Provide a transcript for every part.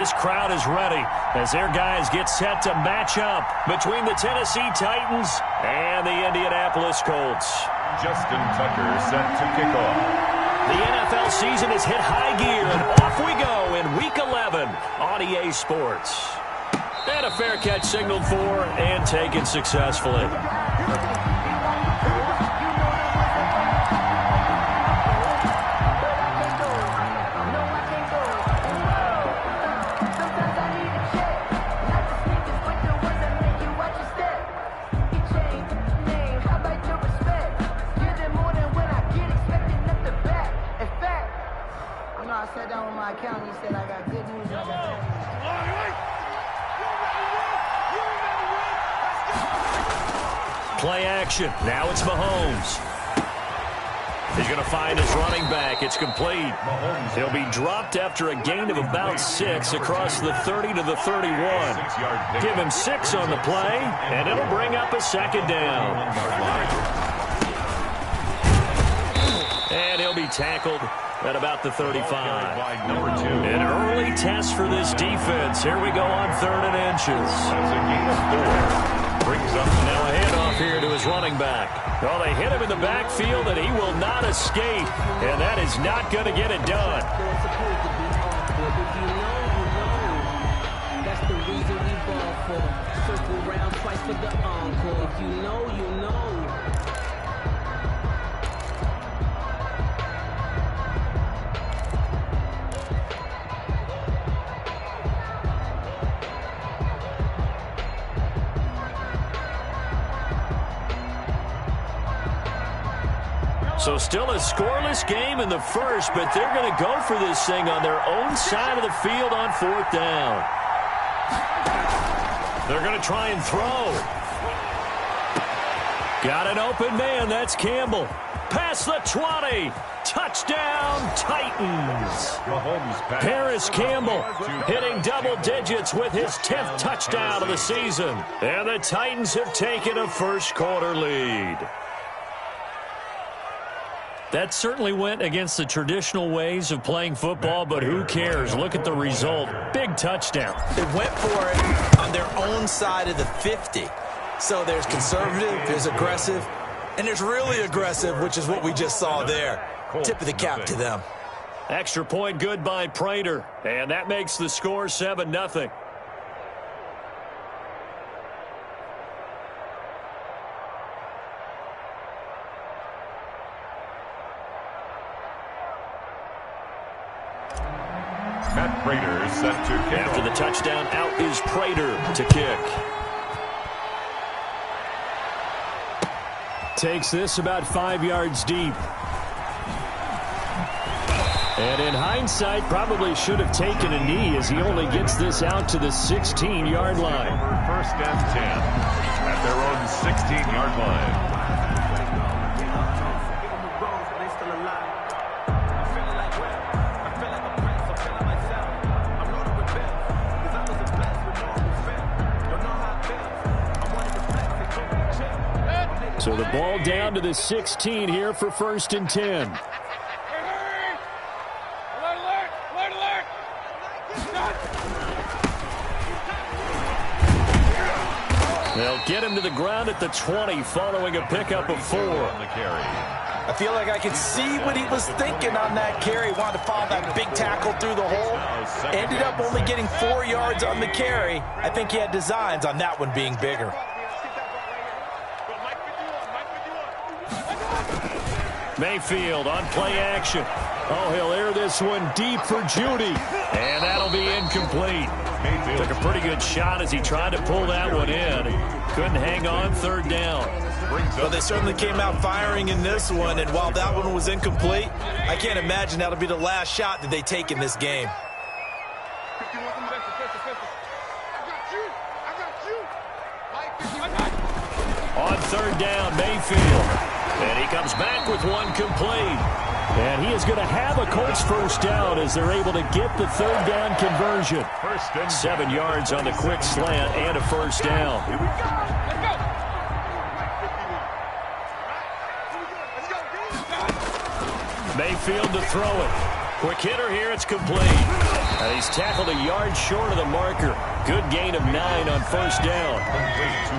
This crowd is ready as their guys get set to match up between the Tennessee Titans and the Indianapolis Colts. Justin Tucker set to kick off. The NFL season has hit high gear, and off we go in Week 11 on EA Sports. And a fair catch signaled for and taken successfully. I sat down with my accountant. He said I got good news. Play action. Now it's Mahomes. He's going to find his running back. It's complete. He'll be dropped after a gain of about 6 across the 30 to the 31. Give him 6 on the play, and it'll bring up a second down. And he'll be tackled at about the 35. An early test for this defense. Here we go on 3rd and inches. That's a gain of 4. Brings up now a handoff here to his running back. Well, they hit him in the backfield, and he will not escape. And that is not going to get it done. That's the reason we ball for. Circle round twice for the encore. If you know, you know. So still a scoreless game in the first, but they're going to go for this thing on their own side of the field on 4th down. They're going to try and throw. Got an open man. That's Campbell. Past the 20. Touchdown, Titans. Paris Campbell hitting double digits with his 10th touchdown of the season. And the Titans have taken a first-quarter lead. That certainly went against the traditional ways of playing football, but who cares? Look at the result. Big touchdown. They went for it on their own side of the 50. So there's conservative, there's aggressive, and there's really aggressive, which is what we just saw there. Tip of the cap to them. Extra point good by Prater, and that makes the score 7-0. Matt Prater set to kick. After the touchdown, out is Prater to kick. Takes this about 5 yards deep. And in hindsight, probably should have taken a knee as he only gets this out to the 16-yard line. 1st and 10 at their own 16-yard line. So the ball down to the 16 here for 1st and 10. They'll get him to the ground at the 20 following a pickup of 4. I feel like I could see what he was thinking on that carry. Wanted to follow that big tackle through the hole. Ended up only getting 4 yards on the carry. I think he had designs on that one being bigger. Mayfield on play action. Oh, he'll air this one deep for Judy. And that'll be incomplete. Took a pretty good shot as he tried to pull that one in. Couldn't hang on 3rd down. Well, they certainly came out firing in this one, and while that one was incomplete, I can't imagine that'll be the last shot that they take in this game. On 3rd down, Mayfield. And he comes back with one complete. And he is going to have a Colts first down as they're able to get the 3rd down conversion. 7 yards on the quick slant and a first down. Mayfield to throw it. Quick hitter here, it's complete. And he's tackled a yard short of the marker. Good gain of 9 on first down.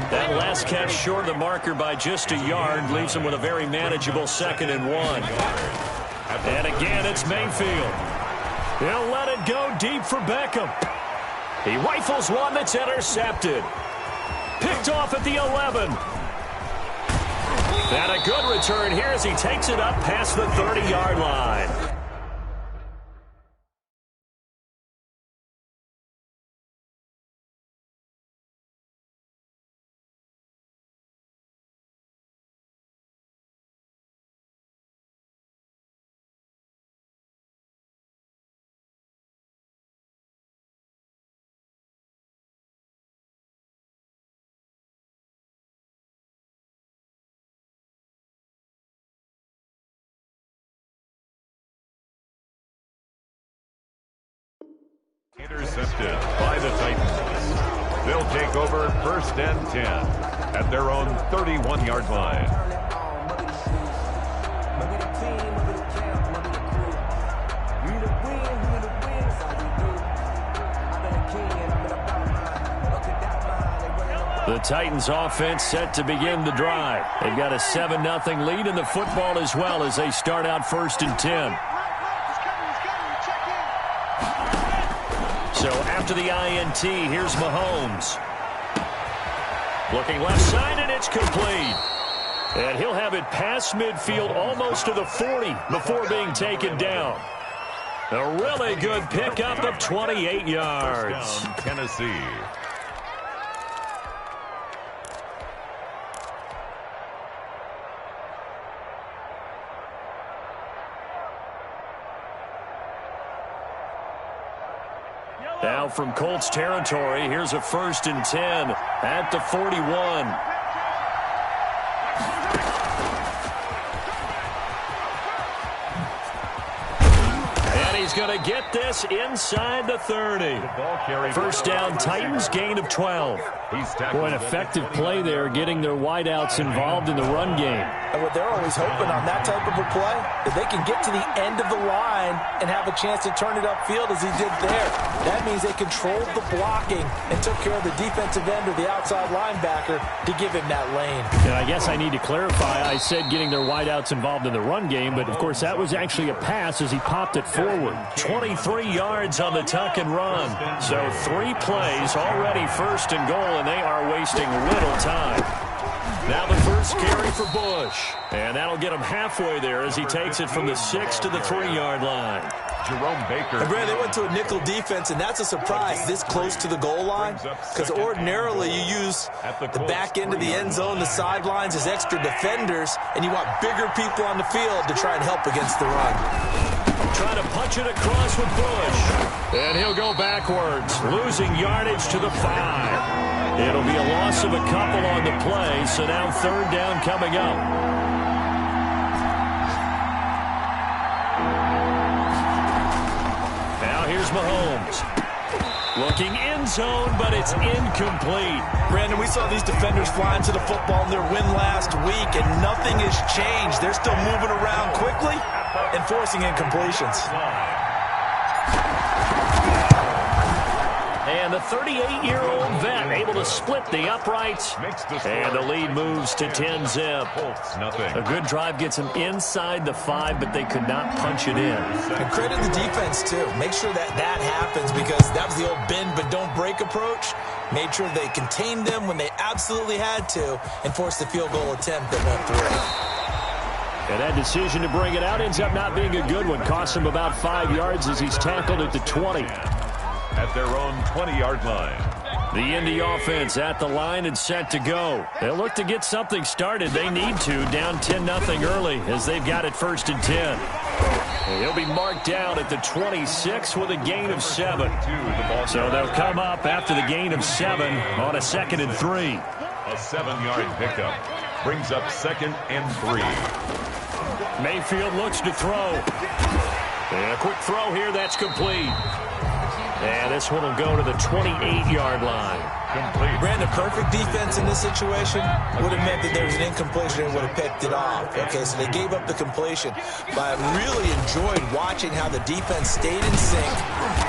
That last catch short of the marker by just a yard leaves him with a very manageable 2nd and 1. And again, it's Mayfield. He'll let it go deep for Beckham. He rifles one that's intercepted. Picked off at the 11. And a good return here as he takes it up past the 30-yard line. Intercepted by the Titans. They'll take over 1st and 10 at their own 31-yard line. The Titans offense set to begin the drive. They've got a 7-0 lead in the football as well as they start out 1st and 10. So after the INT, here's Mahomes. Looking left side, and it's complete. And he'll have it past midfield almost to the 40 before being taken down. A really good pickup of 28 yards. Tennessee. Now from Colts territory, here's a 1st and 10 at the 41. And he's going to get this inside the 30. First down, Titans, gain of 12. Boy, an effective play there, getting their wideouts involved in the run game. And what they're always hoping on that type of a play, if they can get to the end of the line and have a chance to turn it upfield as he did there. That means they controlled the blocking and took care of the defensive end or the outside linebacker to give him that lane. And I guess I need to clarify, I said getting their wideouts involved in the run game, but of course that was actually a pass as he popped it forward. 23 yards on the tuck and run. So 3 plays, already 1st and goal, and they are wasting little time. Now the first carry for Bush. And that'll get him halfway there as he takes it from the 6 to the 3-yard line. Jerome Baker. And Brad, they went to a nickel defense, and that's a surprise this close to the goal line, because ordinarily you use the back end of the end zone, the sidelines as extra defenders, and you want bigger people on the field to try and help against the run. Trying to punch it across with Bush. And he'll go backwards, losing yardage to the 5. It'll be a loss of a couple on the play, so now 3rd down coming up. Now here's Mahomes. Looking end zone, but it's incomplete. Brandon, we saw these defenders flying to the football in their win last week, and nothing has changed. They're still moving around quickly and forcing incompletions. And the 38-year-old vet able to split the uprights. And the lead moves to 10-zip. A good drive gets them inside the 5, but they could not punch it in. And credit the defense, too. Make sure that happens, because that was the old bend but don't break approach. Made sure they contained them when they absolutely had to and forced the field goal attempt that went through. And that decision to bring it out ends up not being a good one. Costs him about 5 yards as he's tackled at the 20. At their own 20-yard line. The Indy offense at the line and set to go. They'll look to get something started. They need to, down 10-0 early as they've got it 1st and 10. And he'll be marked down at the 26 with a gain of 7. So they'll come up after the gain of 7 on a 2nd and 3. A 7-yard pickup brings up 2nd and 3. Mayfield looks to throw. And a quick throw here, that's complete. And this one will go to the 28-yard line. Complete. Brandon, perfect defense in this situation would have meant that there was an incompletion and would have picked it off. Okay, so they gave up the completion. But I really enjoyed watching how the defense stayed in sync,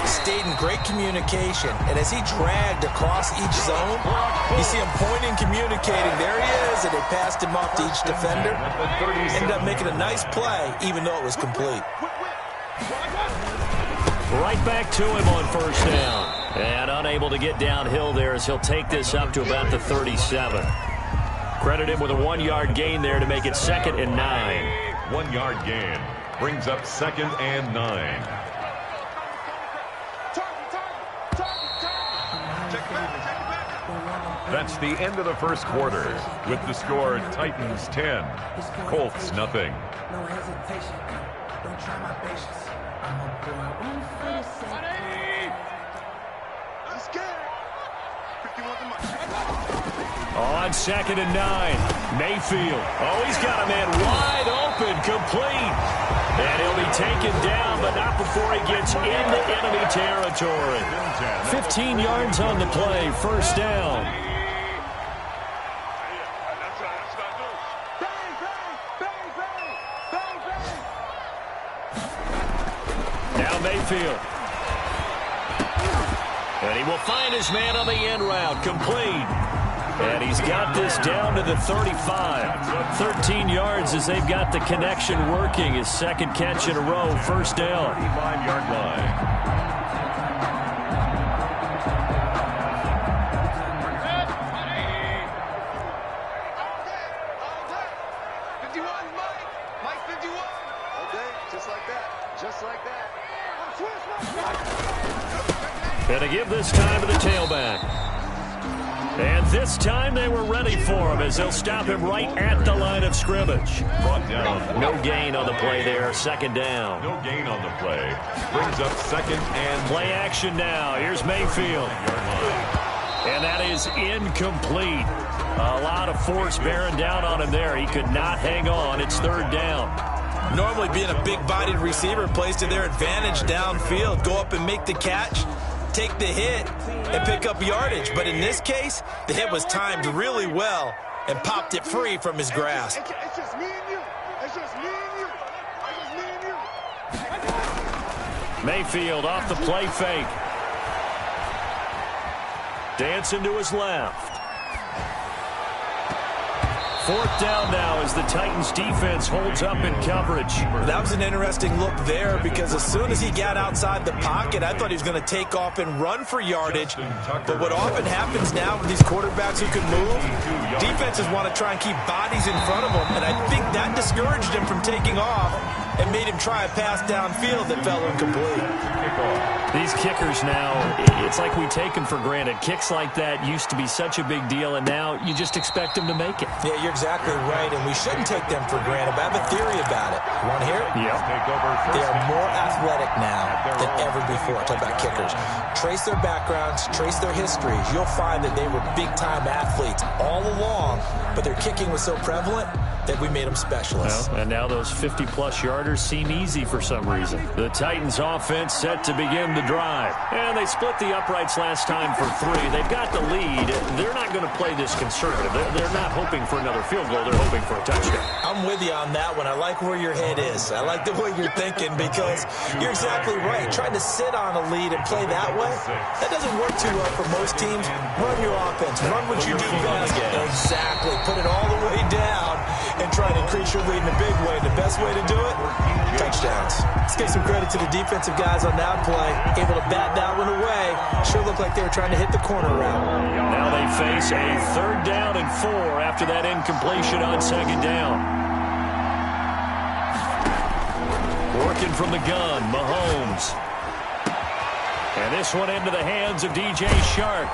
stayed in great communication, and as he dragged across each zone, you see him pointing, communicating. There he is, and they passed him off to each defender. Ended up making a nice play, even though it was complete. Right back to him on first down. And unable to get downhill there as he'll take this up to about the 37. Credit him with a 1-yard gain there to make it 2nd and 9. 1-yard gain brings up 2nd and 9. That's the end of the first quarter with the score Titans 10, Colts nothing. No hesitation. Don't try my patience. I'm a boy on foot. I'm scared. 51 to Mike. On 2nd and 9. Mayfield. Oh, he's got a man wide open, complete. And he'll be taken down, but not before he gets into enemy territory. 15 yards on the play, first down. Now Mayfield. And he will find his man on the end route, complete. And he's got this down to the 35. 13 yards as they've got the connection working. His 2nd catch in a row, first down. 35-yard line. And to give this time to the tailback. And this time they were ready for him as they'll stop him right at the line of scrimmage. Brought down. No gain on the play there, 2nd down. No gain on the play. Brings up 2nd and play action now. Here's Mayfield. And that is incomplete. A lot of force bearing down on him there. He could not hang on. It's 3rd down. Normally being a big-bodied receiver plays to their advantage downfield. Go up and make the catch, take the hit, and pick up yardage. But in this case, the hit was timed really well and popped it free from his grasp. It's just me and you. It's just me and you. It's just me and you. Mayfield off the play fake. Dancing to his left. 4th down now as the Titans defense holds up in coverage. That was an interesting look there because as soon as he got outside the pocket, I thought he was going to take off and run for yardage. But what often happens now with these quarterbacks who can move, defenses want to try and keep bodies in front of them. And I think that discouraged him from taking off and made him try a pass downfield that fell incomplete. These kickers now, it's like we take them for granted. Kicks like that used to be such a big deal, and now you just expect them to make it. Yeah, you're exactly right, and we shouldn't take them for granted, but I have a theory about it. You want to hear it? Yeah. They are more athletic now than ever before. Talk about kickers. Trace their backgrounds, trace their histories. You'll find that they were big-time athletes all along, but their kicking was so prevalent that we made them specialists. Well, and now those 50-plus yarders seem easy for some reason. The Titans offense set to begin the drive. And they split the uprights last time for 3. They've got the lead. They're not going to play this conservative. They're not hoping for another field goal. They're hoping for a touchdown. I'm with you on that one. I like where your head is. I like the way you're thinking because you're exactly right. Trying to sit on a lead and play that way, that doesn't work too well for most teams. Run your offense. Run what you do best. Exactly. Put it all the way down and try to increase your lead in a big way. The best way to do it, touchdowns. Let's give some credit to the defensive guys on that play. Able to bat that one away. Sure looked like they were trying to hit the corner route. Now they face a 3rd down and 4 after that incompletion on 2nd down. Working from the gun, Mahomes. And this one into the hands of DJ Shark.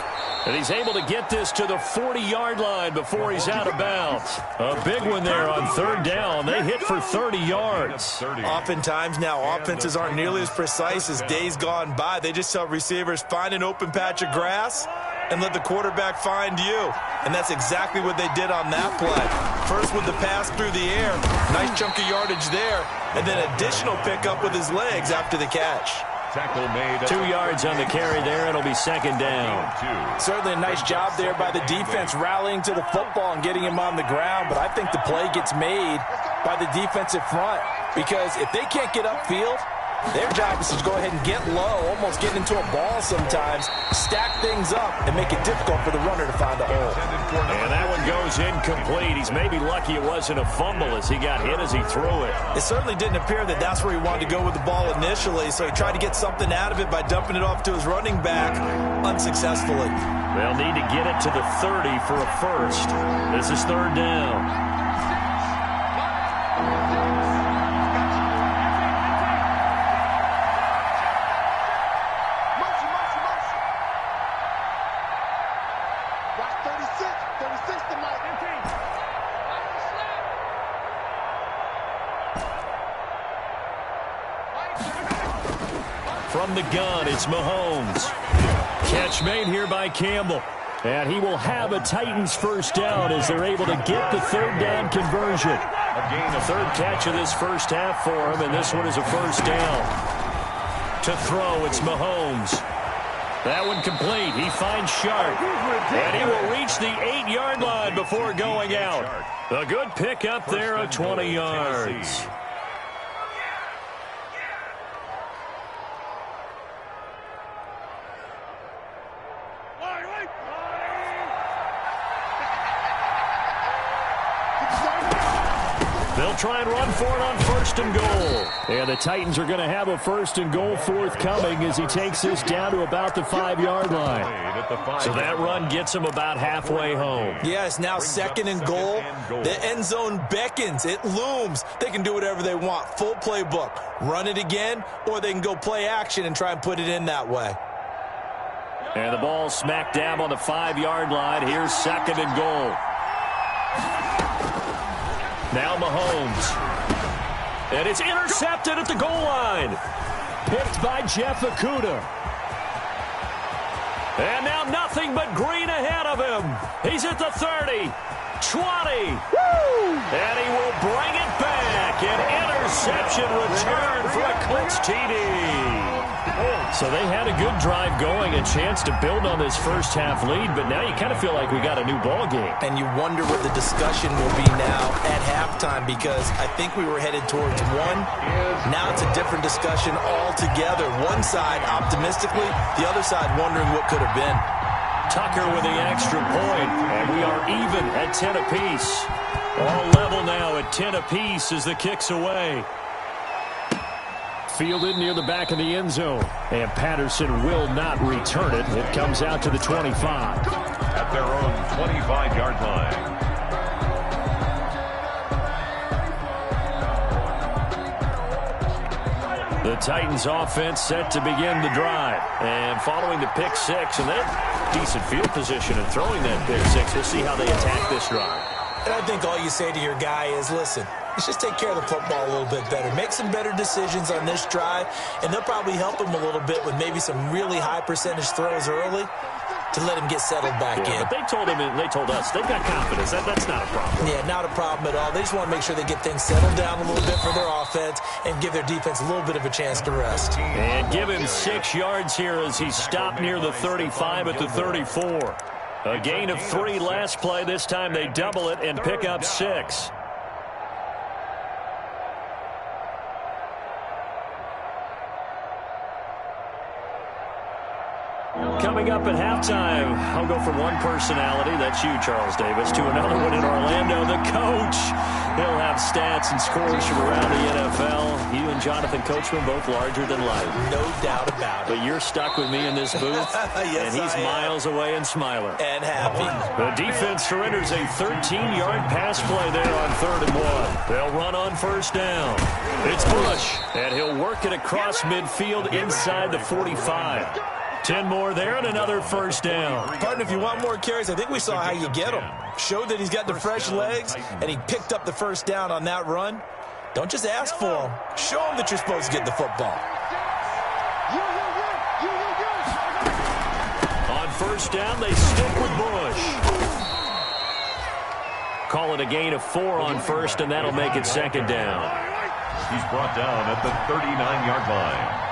And he's able to get this to the 40-yard line before he's out of bounds. A big one there on 3rd down. They hit for 30 yards. Oftentimes now, offenses aren't nearly as precise as days gone by. They just tell receivers, find an open patch of grass and let the quarterback find you. And that's exactly what they did on that play. First with the pass through the air, nice chunk of yardage there, and then additional pickup with his legs after the catch. tackle made. 2 yards on the carry there. It'll be second down. Certainly a nice job there by the defense rallying to the football and getting him on the ground, but I think the play gets made by the defensive front because if they can't get upfield, their job is to go ahead and get low, almost get into a ball sometimes, stack things up, and make it difficult for the runner to find a hole. And that one goes incomplete. He's maybe lucky it wasn't a fumble as he got hit as he threw it. It certainly didn't appear that that's where he wanted to go with the ball initially, so he tried to get something out of it by dumping it off to his running back unsuccessfully. They'll need to get it to the 30 for a first. This is third down. From the gun, it's Mahomes. Catch made here by Campbell. And he will have a Titans first down as they're able to get the third down conversion. A third catch of this first half for him, and this one is a first down. To throw, it's Mahomes. That one complete. He finds Sharp. And he will reach the 8-yard line before going out. A good pick up there of 20 yards. They'll try and run for it on first and goal. And the Titans are going to have a first and goal forthcoming as he takes this down to about the 5-yard line. So that run gets him about halfway home. Yeah, it's now second and goal. The end zone beckons. It looms. They can do whatever they want. Full playbook. Run it again, or they can go play action and try and put it in that way. And the ball smack dab on the 5-yard line. Here's second and goal. Now Mahomes. And it's intercepted at the goal line. Picked by Jeff Okudah. And now nothing but green ahead of him. He's at the 30, 20. Woo! And he will bring it back. An interception return for a Colts TD. So they had a good drive going, a chance to build on this first half lead, but now you kind of feel like we got a new ball game. And you wonder what the discussion will be now at halftime because I think we were headed towards one. Now it's a different discussion altogether. One side optimistically, the other side wondering what could have been. Tucker with the extra point, and we are even at 10 apiece. All level now at 10 apiece as the kick's away. Fielded near the back of the end zone. And Patterson will not return it. It comes out to the 25. At their own 25-yard line. The Titans offense set to begin the drive. And following the pick six, and that decent field position and throwing that pick six, we'll see how they attack this drive. And I think all you say to your guy is, listen, let's just take care of the football a little bit better. Make some better decisions on this drive, and they'll probably help him a little bit with maybe some really high percentage throws early to let him get settled back in. But they told him, and they told us, they've got confidence. That's not a problem. Yeah, not a problem at all. They just want to make sure they get things settled down a little bit for their offense and give their defense a little bit of a chance to rest. And give him 6 yards here as he stopped near the 35 at the 34. A gain of 3 last play. This time they double it and pick up 6. Coming up at halftime, I'll go from one personality, that's you, Charles Davis, to another one in Orlando, the coach. He'll have stats and scores from around the NFL. You and Jonathan Coachman both larger than life. No doubt about it. But you're stuck with me in this booth, yes, and he's miles away and smiling. And happy. The defense surrenders a 13-yard pass play there on 3rd and 1. They'll run on first down. It's Bush, and he'll work it across midfield inside the 45. 10 more there and another first down. Partner, if you want more carries, I think we saw how you get them. Showed that he's got the fresh legs, and he picked up the first down on that run. Don't just ask for him. Show him that you're supposed to get the football. On first down, they stick with Bush. Call it a gain of 4 on first, and that'll make it second down. He's brought down at the 39-yard line.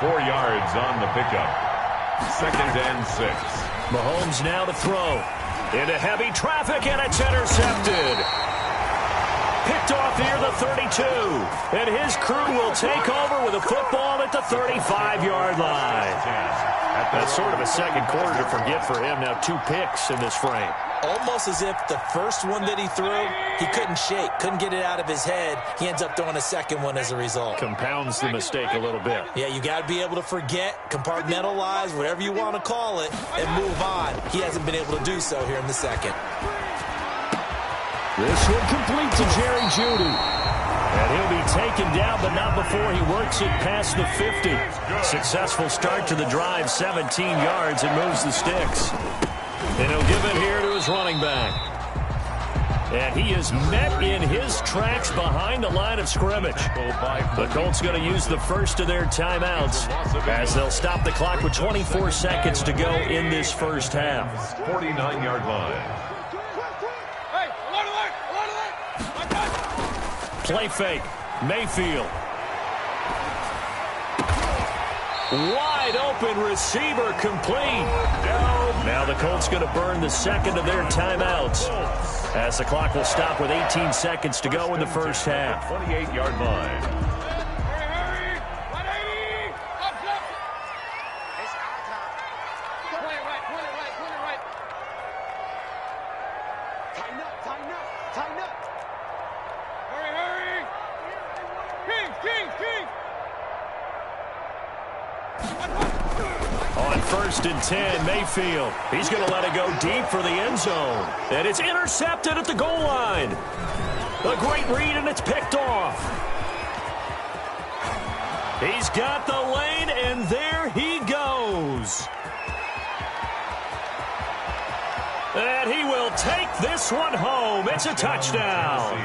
4 yards on the pickup. 2nd and 6. Mahomes now to throw. Into heavy traffic, and it's intercepted. Picked off here, the 32. And his crew will take over with a football at the 35-yard line. That's sort of a second quarter to forget for him. Now 2 picks in this frame. Almost as if the first one that he threw, he couldn't shake, couldn't get it out of his head. He ends up throwing a second one as a result. Compounds the mistake a little bit. Yeah, you got to be able to forget, compartmentalize, whatever you want to call it, and move on. He hasn't been able to do so here in the second. This one complete to Jerry Jeudy. And he'll be taken down, but not before he works it past the 50. Successful start to the drive, 17 yards, and moves the sticks. And he'll give it here to his running back. And he is met in his tracks behind the line of scrimmage. The Colts going to use the first of their timeouts as they'll stop the clock with 24 seconds to go in this first half. 49-yard line. Play fake. Mayfield. Wide open receiver complete. Now the Colts going to burn the second of their timeouts as the clock will stop with 18 seconds to go in the first half. 28-yard line. On 1st and 10, Mayfield. He's going to let it go deep for the end zone. And it's intercepted at the goal line. A great read, and it's picked off. He's got the lane, and there he goes. And he will take this one home. It's a touchdown.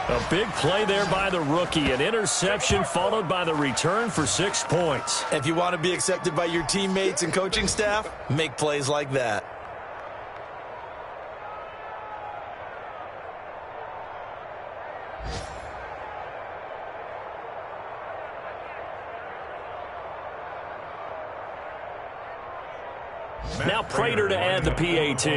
A big play there by the rookie. An interception followed by the return for 6 points. If you want to be accepted by your teammates and coaching staff, make plays like that. Now Prater to add the PAT.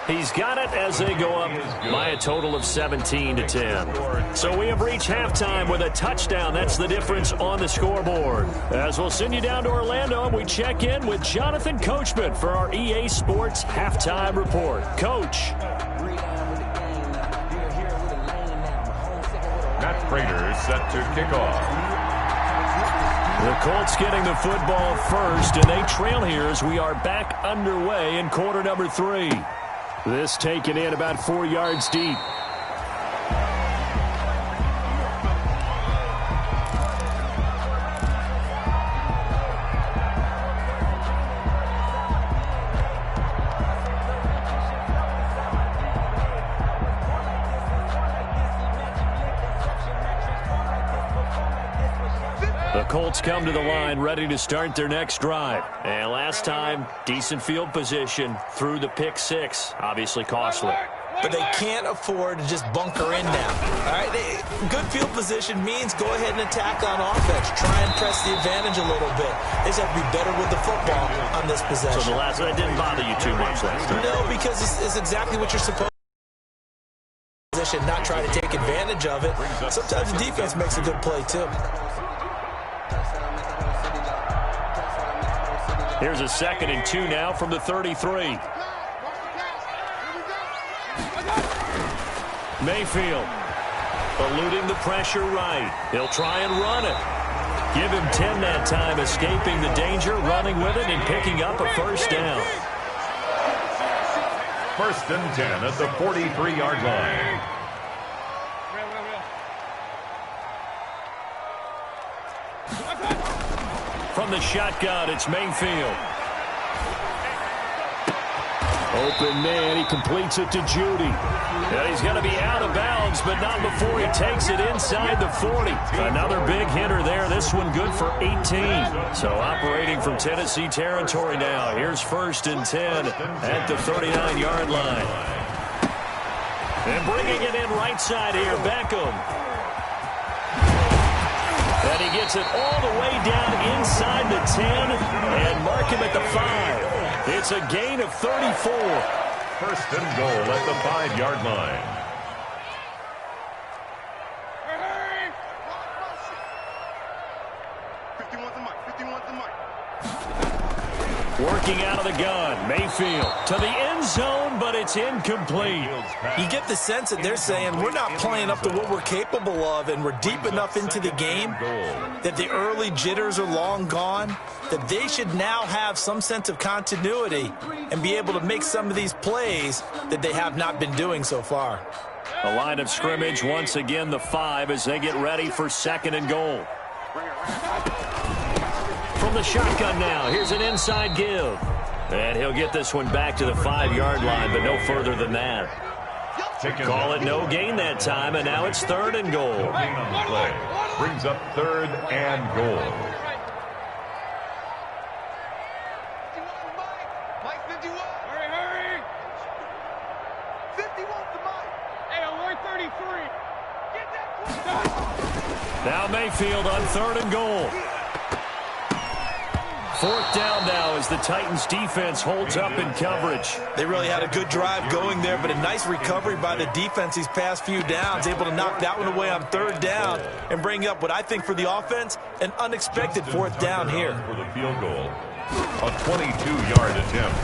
He's got it as they go up by a total of 17-10. So we have reached halftime with a touchdown. That's the difference on the scoreboard. As we'll send you down to Orlando, we check in with Jonathan Coachman for our EA Sports Halftime Report. Coach. Matt Prater set to kick off. The Colts getting the football first, and they trail here as we are back underway in quarter number 3. This taken in about 4 yards deep. The Colts come to the line ready to start their next drive. And last time, decent field position through the pick 6. Obviously costly. But they can't afford to just bunker in now. All right, good field position means go ahead and attack on offense. Try and press the advantage a little bit. They just have to be better with the football on this possession. So that didn't bother you too much last time? No, because it's exactly what you're supposed to do. Not try to take advantage of it. Sometimes the defense makes a good play, too. Here's a 2nd and 2 now from the 33. Mayfield eluding the pressure right. He'll try and run it. Give him 10 that time, escaping the danger, running with it, and picking up a first down. 1st and 10 at the 43-yard line. From the shotgun, it's Mayfield. Open man, he completes it to Jeudy. And he's going to be out of bounds, but not before he takes it inside the 40. Another big hitter there. This one good for 18. So operating from Tennessee territory now. Here's 1st and 10 at the 39-yard line. And bringing it in right side here, Beckham. And he gets it all the way down inside the 10 and mark him at the 5. It's a gain of 34. First and goal at the 5-yard line. Hey! 51's the mic. 51's the mic. Working out of the gun, Mayfield to the end zone, but it's incomplete. You get the sense that they're saying we're not playing up to what we're capable of, and we're deep enough into the game that the early jitters are long gone, that they should now have some sense of continuity and be able to make some of these plays that they have not been doing so far. The line of scrimmage once again the 5 as they get ready for second and goal. From the shotgun now, here's an inside give. And he'll get this one back to the 5-yard line, but no further than that. Call it no gain that time, and now it's third and goal. On the play. Brings up third and goal. Mike 51. Hurry. 51's the mic. Hey, alert 33. Get that. Now Mayfield on third and goal. Fourth down now as the Titans defense holds up in coverage. They really had a good drive going there, but a nice recovery by the defense these past few downs, able to knock that one away on third down and bring up what I think for the offense, an unexpected fourth down here. For the field goal, a 22-yard attempt.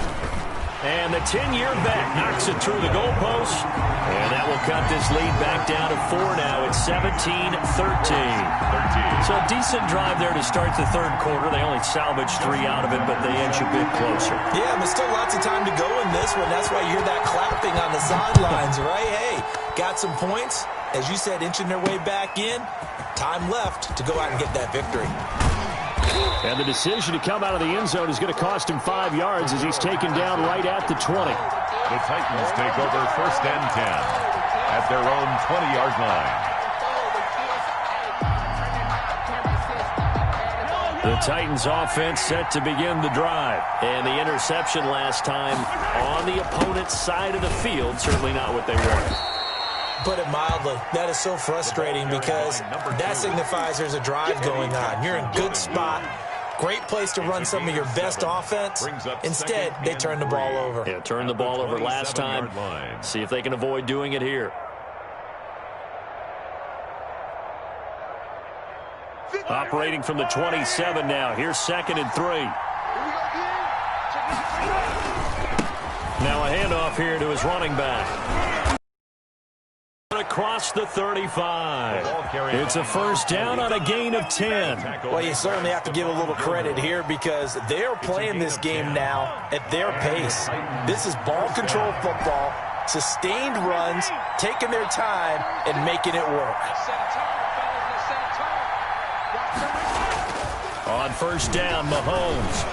And the 10-year bet knocks it through the goalpost. And that will cut this lead back down to 4 now. It's 17-13. So a decent drive there to start the third quarter. They only salvaged 3 out of it, but they inch a bit closer. Yeah, there's still lots of time to go in this one. That's why you hear that clapping on the sidelines, right? Hey, got some points. As you said, inching their way back in. Time left to go out and get that victory. And the decision to come out of the end zone is going to cost him 5 yards as he's taken down right at the 20. The Titans take over first and 10 at their own 20-yard line. The Titans offense set to begin the drive. And the interception last time on the opponent's side of the field, certainly not what they wanted. Put it mildly, that is so frustrating because that signifies there's a drive going on. You're in a good spot, great place to run some of your best offense. Instead, they turn the ball over. Yeah, turned the ball over last time. See if they can avoid doing it here. Operating from the 27 now. Here's second and 3. Now a handoff here to his running back. Across the 35. It's a first down on a gain of 10. Well, you certainly have to give a little credit here because they're playing this game now at their pace. This is ball control football, sustained runs, taking their time and making it work. On first down, Mahomes.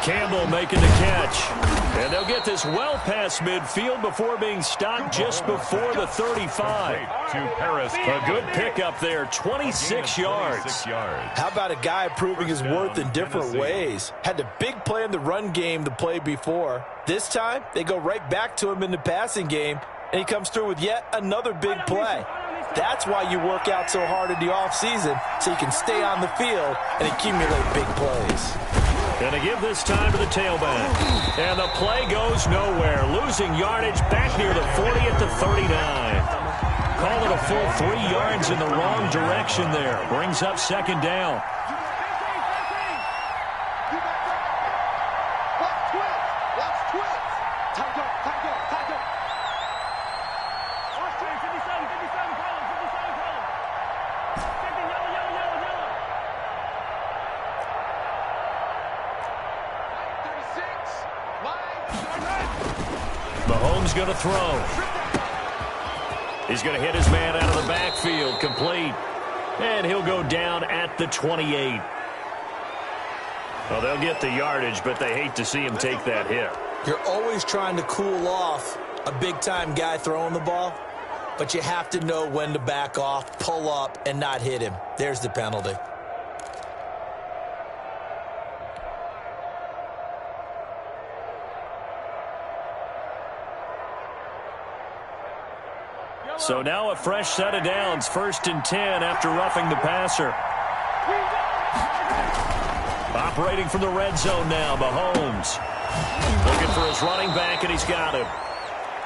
Campbell making the catch. And they'll get this well past midfield before being stopped just before the 35. To Paris. A good pickup there, 26 yards. How about a guy proving his worth in different ways? Had a big play in the run game the play before. This time, they go right back to him in the passing game, and he comes through with yet another big play. That's why you work out so hard in the offseason, so you can stay on the field and accumulate big plays. Going to give this time to the tailback. And the play goes nowhere. Losing yardage back near the 40 at the 39. Call it a full 3 yards in the wrong direction there. Brings up second down. Mahomes going to throw. He's going to hit his man out of the backfield, complete. And he'll go down at the 28. Well, they'll get the yardage, but they hate to see him take that hit. You're always trying to cool off a big-time guy throwing the ball, but you have to know when to back off, pull up, and not hit him. There's the penalty. So now a fresh set of downs, first and 10 after roughing the passer. Operating from the red zone now, Mahomes. Looking for his running back, and he's got him.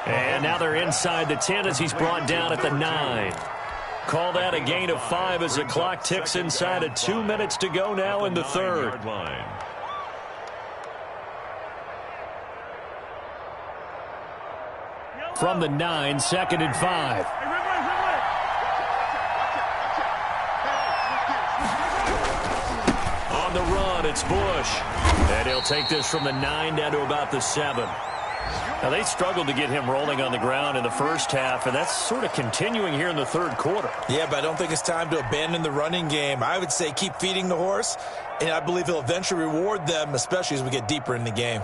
And now they're inside the 10 as he's brought down at the 9. Call that a gain of 5 as the clock ticks inside of 2 minutes to go now in the third. From the 9, 2nd and 5. On the run, it's Bush. And he'll take this from the 9 down to about the 7. Now, they struggled to get him rolling on the ground in the first half, and that's sort of continuing here in the third quarter. Yeah, but I don't think it's time to abandon the running game. I would say keep feeding the horse, and I believe he'll eventually reward them, especially as we get deeper in the game.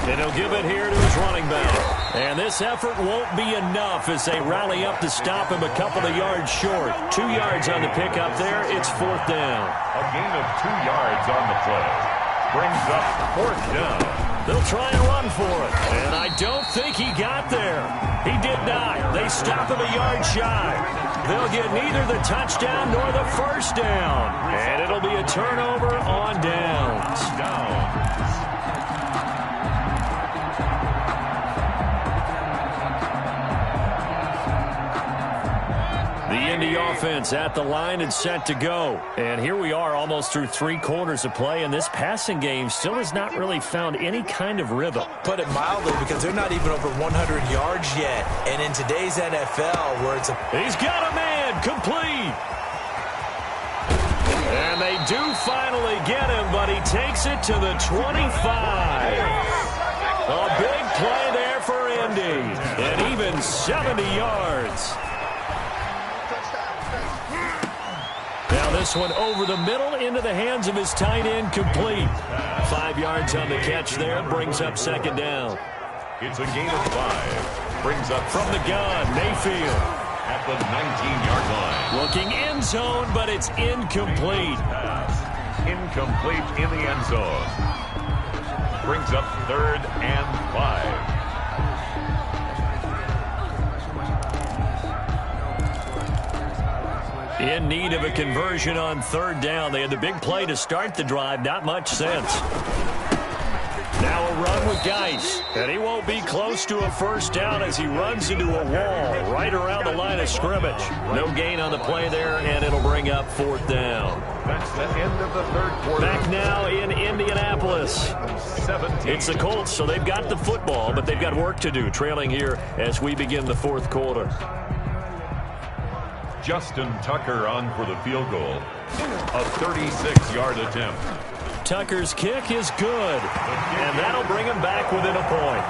And he'll give it here to his running back. And this effort won't be enough as they rally up to stop him a couple of yards short. 2 yards on the pickup there. It's 4th down. A gain of 2 yards on the play. Brings up 4th down. They'll try and run for it. And I don't think he got there. He did not. They stop him a yard shy. They'll get neither the touchdown nor the first down. And it'll be a turnover on downs. The Indy offense at the line and set to go. And here we are almost through 3 quarters of play, and this passing game still has not really found any kind of rhythm. Put it mildly, because they're not even over 100 yards yet. And in today's NFL, where it's a... He's got a man, complete. And they do finally get him, but he takes it to the 25. A big play there for Indy. And even 70 yards. Now this one over the middle into the hands of his tight end, complete. 5 yards on the catch there, brings up 2nd down. It's a gain of 5. Brings up from the gun, Mayfield. At the 19-yard line. Looking end zone, but it's incomplete. Incomplete in the end zone. Brings up 3rd and 5. In need of a conversion on 3rd down. They had the big play to start the drive. Not much sense. Now a run with Geis. And he won't be close to a first down as he runs into a wall right around the line of scrimmage. No gain on the play there, and it'll bring up 4th down. That's the end of the third quarter. Back now in Indianapolis. 17. It's the Colts, so they've got the football, but they've got work to do, trailing here as we begin the 4th quarter. Justin Tucker on for the field goal. A 36-yard attempt. Tucker's kick is good, and that'll bring him back within a point.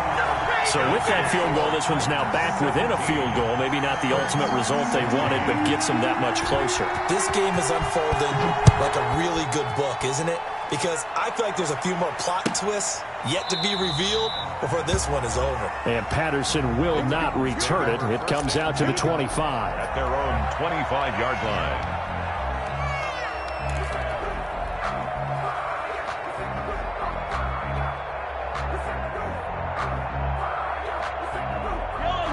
So with that field goal, this one's now back within a field goal. Maybe not the ultimate result they wanted, but gets them that much closer. This game is unfolding like a really good book, isn't it? Because I feel like there's a few more plot twists yet to be revealed before this one is over. And Patterson will not return it. It comes out to the 25. At their own 25-yard line.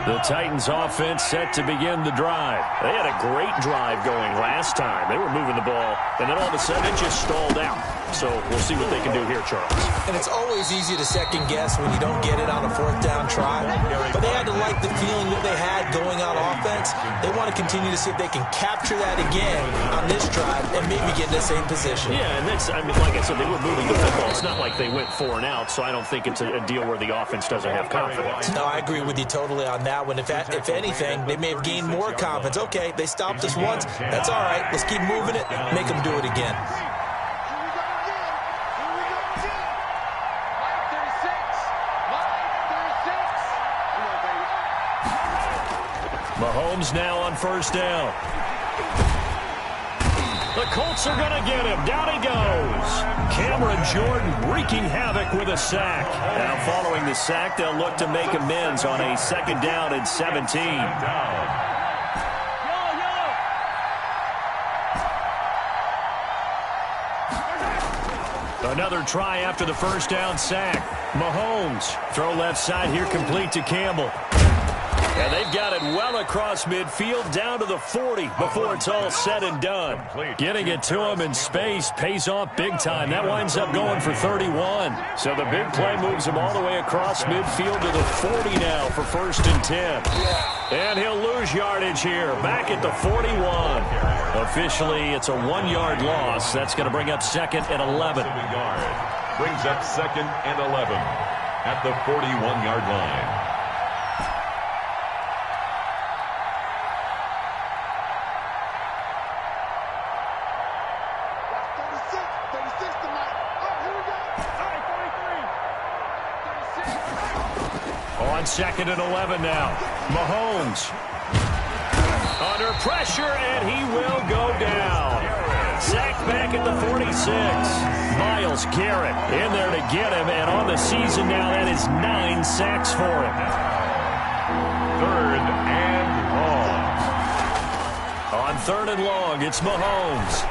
The Titans offense set to begin the drive. They had a great drive going last time. They were moving the ball, and then all of a sudden it just stalled out. So we'll see what they can do here, Charles. And it's always easy to second guess when you don't get it on a 4th down try. But they had to like the feeling that they had going on offense. They want to continue to see if they can capture that again on this drive and maybe get in the same position. Yeah, and that's, I mean, like I said, they were moving the football. It's not like they went 4 and out, so I don't think it's a deal where the offense doesn't have confidence. No, I agree with you totally on that one. If anything, they may have gained more confidence. Okay, they stopped us once. That's all right. Let's keep moving it. Make them do it again. Mahomes now on 1st down. The Colts are going to get him. Down he goes. Cameron Jordan wreaking havoc with a sack. Now following the sack, they'll look to make amends on a 2nd down and 17. Another try after the first down sack. Mahomes, throw left side here, complete to Campbell. And they've got it well across midfield down to the 40 before it's all said and done. Getting it to him in space pays off big time. That winds up going for 31. So the big play moves him all the way across midfield to the 40 now for 1st and 10. And he'll lose yardage here, back at the 41. Officially, it's a 1-yard loss. That's going to bring up 2nd and 11. Brings up 2nd and 11 at the 41-yard line. On 2nd and 11 now. Mahomes under pressure, and he will go down. Sacked back at the 46. Myles Garrett in there to get him, and on the season now, that is 9 sacks for him. 3rd and long. On 3rd and long, it's Mahomes.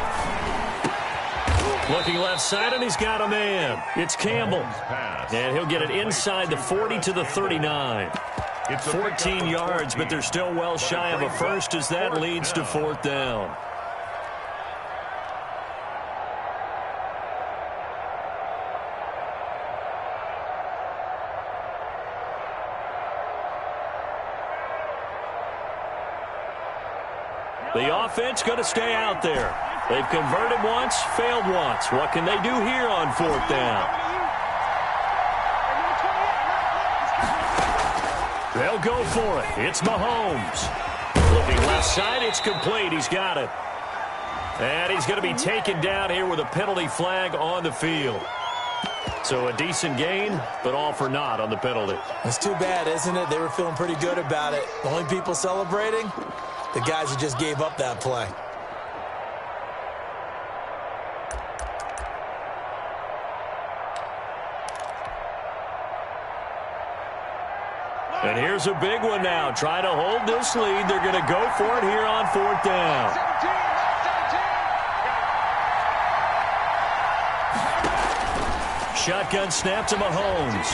Looking left side, and he's got a man. It's Campbell. And he'll get it inside the 40 to the 39. It's 14 yards, but they're still well shy of a first as that leads to 4th down. The offense going to stay out there. They've converted once, failed once. What can they do here on 4th down? They'll go for it. It's Mahomes. Looking left side, it's complete. He's got it. And he's going to be taken down here with a penalty flag on the field. So a decent gain, but all for naught on the penalty. It's too bad, isn't it? They were feeling pretty good about it. The only people celebrating, the guys who just gave up that play. And here's a big one now. Trying to hold this lead. They're going to go for it here on 4th down. Shotgun snap to Mahomes.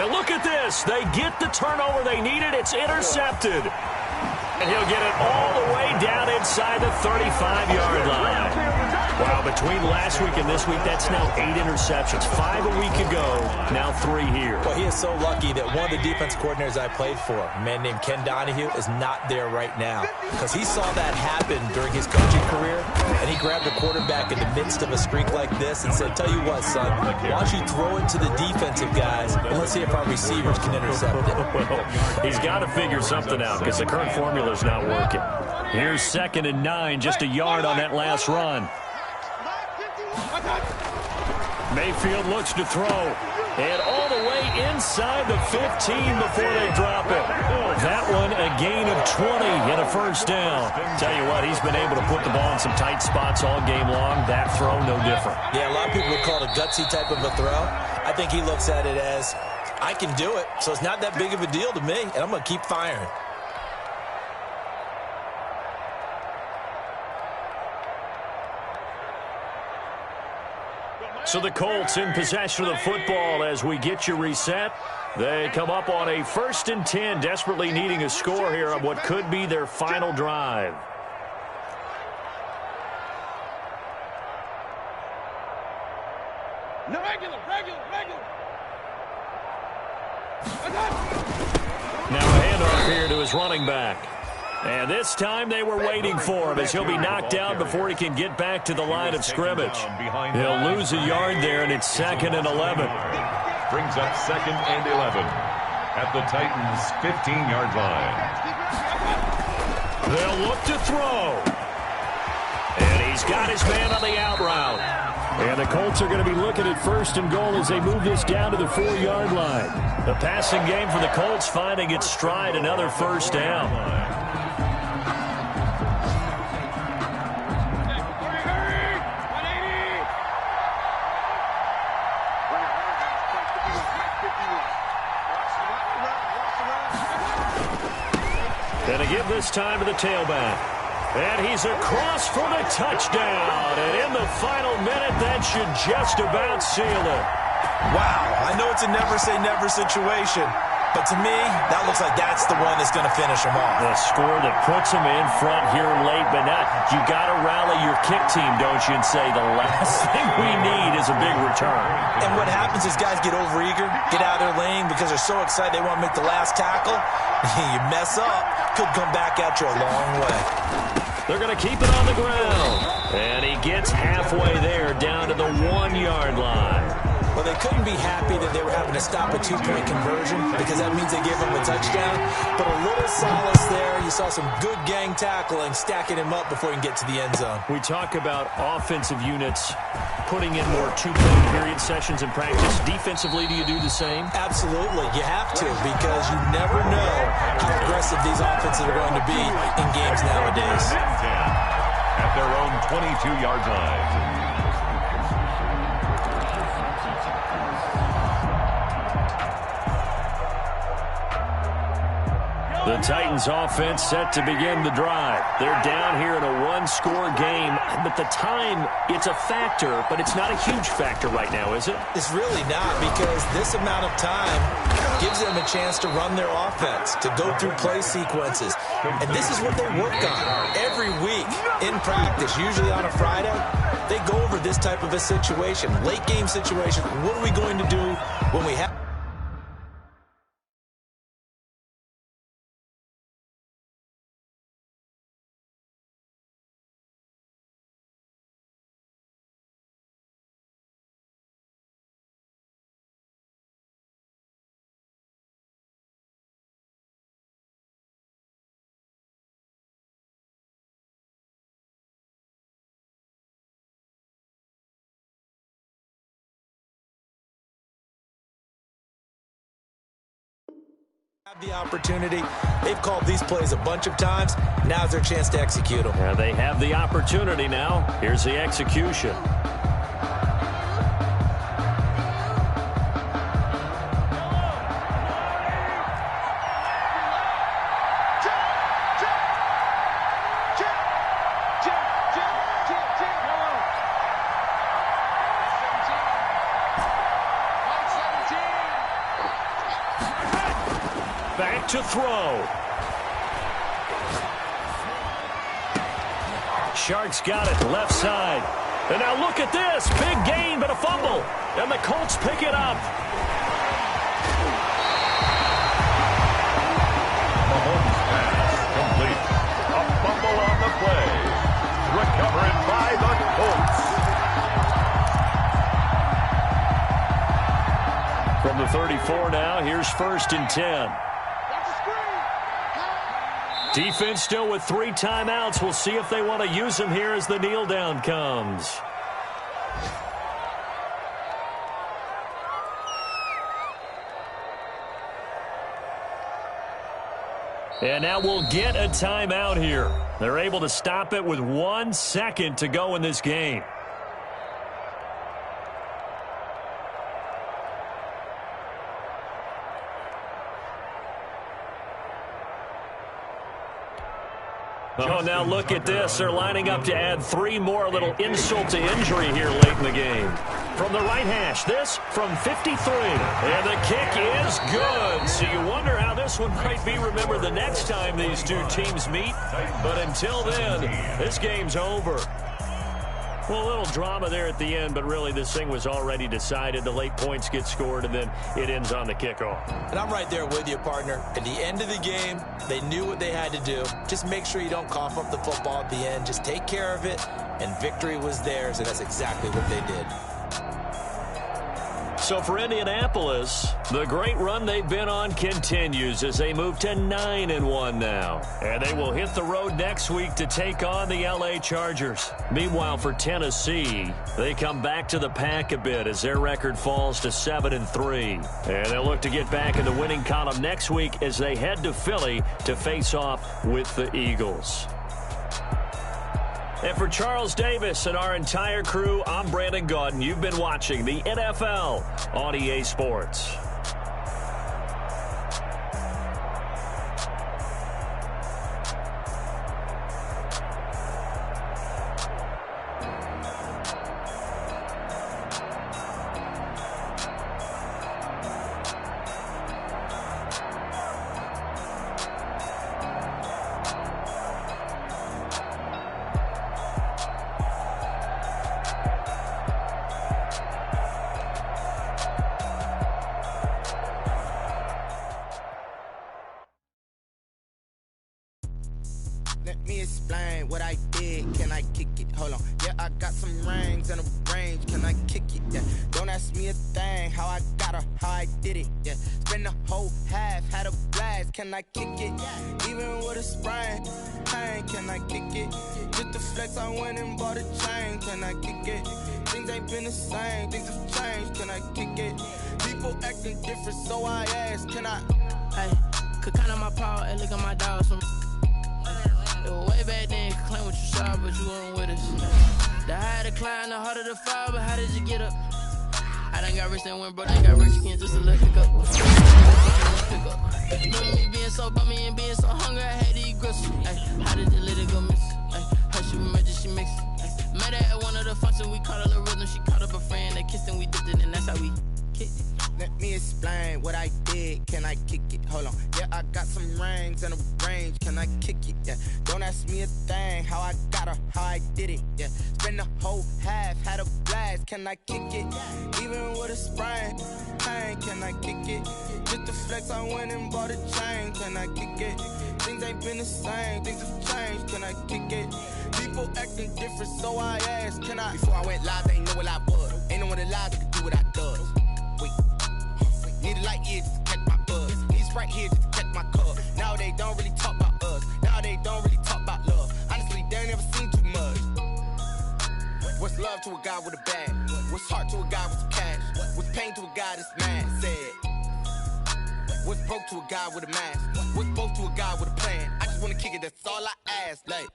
And look at this. They get the turnover they needed. It's intercepted. And he'll get it all the way down inside the 35-yard line. Wow, between last week and this week, that's now 8 interceptions. 5 a week ago, now 3 here. Well, he is so lucky that one of the defense coordinators I played for, a man named Ken Donahue, is not there right now. Because he saw that happen during his coaching career, and he grabbed the quarterback in the midst of a streak like this and said, tell you what, son, why don't you throw it to the defensive guys, and let's see if our receivers can intercept it. Well, he's got to figure something out because the current formula is not working. Here's 2nd and 9, just a yard on that last run. Mayfield looks to throw. And all the way inside the 15 before they drop it. That one a gain of 20 and a 1st down. Tell you what, he's been able to put the ball in some tight spots all game long. That throw, no different. Yeah, a lot of people would call it a gutsy type of a throw. I think he looks at it as, I can do it, so it's not that big of a deal to me, and I'm going to keep firing. So the Colts in possession of the football as we get you reset. They come up on a 1st and 10, desperately needing a score here on what could be their final drive. No, regular. Now a handoff here to his running back. And this time they were waiting for him as he'll be knocked down before he can get back to the line of scrimmage. He'll lose a yard there, and it's 2nd and 11. Brings up 2nd and 11 at the Titans' 15-yard line. They'll look to throw. And he's got his man on the out route. And the Colts are going to be looking at 1st and goal as they move this down to the 4-yard line. The passing game for the Colts finding its stride, another 1st down. And to give this time to the tailback. And he's across for the touchdown. And in the final minute, that should just about seal it. Wow, I know it's a never-say-never situation, but to me, that looks like that's the one that's going to finish them off. A score that puts them in front here late, but now you got to rally your kick team, don't you, and say the last thing we need is a big return. And what happens is guys get overeager, get out of their lane because they're so excited they want to make the last tackle. You mess up, could come back at you a long way. They're going to keep it on the ground. And he gets halfway there, down to the 1-yard line. Well, they couldn't be happy that they were having to stop a 2-point conversion because that means they gave him a touchdown. But a little solace there. You saw some good gang tackling, stacking him up before he can get to the end zone. We talk about offensive units putting in more 2-point period sessions in practice. Defensively, do you do the same? Absolutely. You have to because you never know how aggressive these offenses are going to be in games nowadays. At their own 22-yard line. The Titans offense set to begin the drive. They're down here in a 1-score game, but the time, it's a factor, but it's not a huge factor right now, is it? It's really not because this amount of time gives them a chance to run their offense, to go through play sequences. And this is what they work on every week in practice, usually on a Friday. They go over this type of a situation, late game situation. What are we going to do when we have... the opportunity. They've called these plays a bunch of times. Now's their chance to execute them. Yeah, they have the opportunity now. Here's the execution. Back to throw. Sharks got it, left side. And now look at this. Big gain, but a fumble. And the Colts pick it up. Mahomes pass complete. A fumble on the play. Recovered by the Colts. From the 34 now, here's 1st and 10. Defense still with 3 timeouts. We'll see if they want to use them here as the kneel down comes. And now we'll get a timeout here. They're able to stop it with 1 second to go in this game. Oh, now look at this. They're lining up to add 3 more, little insult to injury here late in the game. From the right hash, this from 53. And the kick is good. So you wonder how this one might be remembered the next time these two teams meet. But until then, this game's over. Well, a little drama there at the end, but really this thing was already decided. The late points get scored, and then it ends on the kickoff. And I'm right there with you, partner. At the end of the game, they knew what they had to do. Just make sure you don't cough up the football at the end. Just take care of it, and victory was theirs, and that's exactly what they did. So for Indianapolis, the great run they've been on continues as they move to 9-1 now. And they will hit the road next week to take on the LA Chargers. Meanwhile, for Tennessee, they come back to the pack a bit as their record falls to 7-3. And they'll look to get back in the winning column next week as they head to Philly to face off with the Eagles. And for Charles Davis and our entire crew, I'm Brandon Gaudin. You've been watching the NFL on EA Sports. explain what I did? Can I kick it? Hold on. Yeah, I got some rings and a range. Can I kick it? Yeah. Don't ask me a thing. How I got her, how I did it. Yeah. Spend the whole half, had a blast. Can I kick it? Even with a sprain, pain. Can I kick it? Just the flex, I went and bought a chain. Can I kick it? Things ain't been the same. Things have changed. Can I kick it? People acting different, so I ask. Can I? Hey, could count on my power and look at my dogs. Way back then, you could claim what you saw, but you weren't with us. The higher the climb, the harder the fall, but how did you get up? I done got rich and went broke, done got rich again just to let it go. Me being so bummy and being so hungry, I had to eat gristle. How did you let it go miss? How she remember she mixed? Met her at one of the functions, we caught a rhythm. She caught up a friend, they kissed and we dipped it, and that's how we kicked it. Let me explain what I did. Can I kick it? Hold on. Yeah, I got some rings and a range. Can I kick it? Yeah. Don't ask me a thing. How I got her, how I did it. Yeah. Spend the whole half, had a blast. Can I kick it? Even with a sprain, pain. Can I kick it? Just the flex, I went and bought a chain. Can I kick it? Things ain't been the same. Things have changed. Can I kick it? People acting different, so I ask. Can I? Before I went live, they ain't know what I was. Ain't no one alive that could do what I does. Wait. Need a light year just to catch my buzz. Need Sprite here just to catch my cup. Now they don't really talk about us. Now they don't really talk about love. Honestly, they ain't never seen too much. What's love to a guy with a bag? What's heart to a guy with some cash? What's pain to a guy that's mad? Said. What's broke to a guy with a mask? What's both to a guy with a plan? I just wanna kick it, that's all I ask. Like,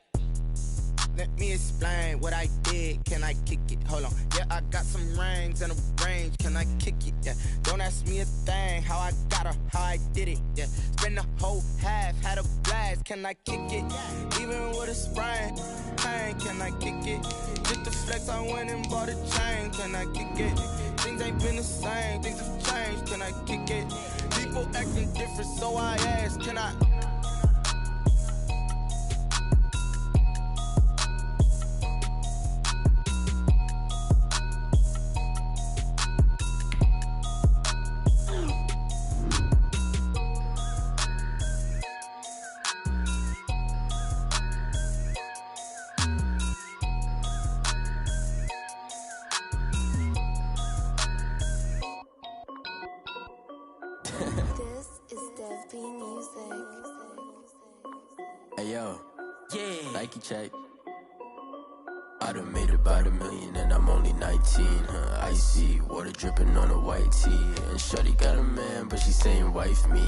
let me explain what I did. Can I kick it? Hold on. Yeah, I got some rings and a range. Can I kick it? Yeah. Don't ask me a thing. How I got her, how I did it. Yeah. Spend the whole half, had a blast. Can I kick it? Even with a sprain, pain. Can I kick it? Just the flex, I went and bought a chain. Can I kick it? Things ain't been the same. Things have changed. Can I kick it? People acting different, so I ask. Can I? This is Dev B Music. Hey yo, Yeah. Nike check. I done made about $1 million and I'm only 19, huh? Icy, water dripping on a white tee. And shorty got a man, but she saying wife me.